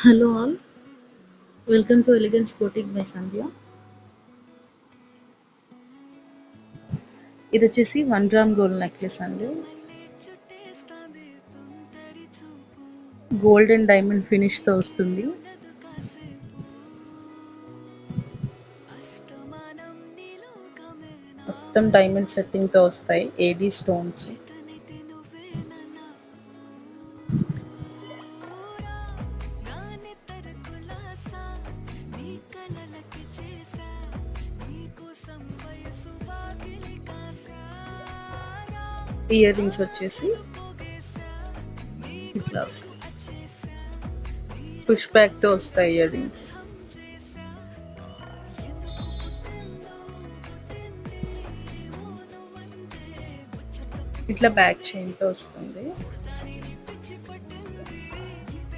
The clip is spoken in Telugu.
Hello all, welcome to Elegance Boutique by Sandhya. ఇది వచ్చేసి 1 గ్రామ్ గోల్డ్ నెక్లెస్ అండి. గోల్డ్ అండ్ డైమండ్ ఫినిష్తో వస్తుంది. మొత్తం డైమండ్ సెట్టింగ్తో వస్తాయి, ఏడీ స్టోన్స్. ఇయర్ రింగ్స్ వచ్చేసి ఇట్లా వస్తాయి, పుష్ బ్యాక్తో వస్తాయి ఇయర్ రింగ్స్. ఇట్లా బ్యాక్ చైన్తో వస్తుంది.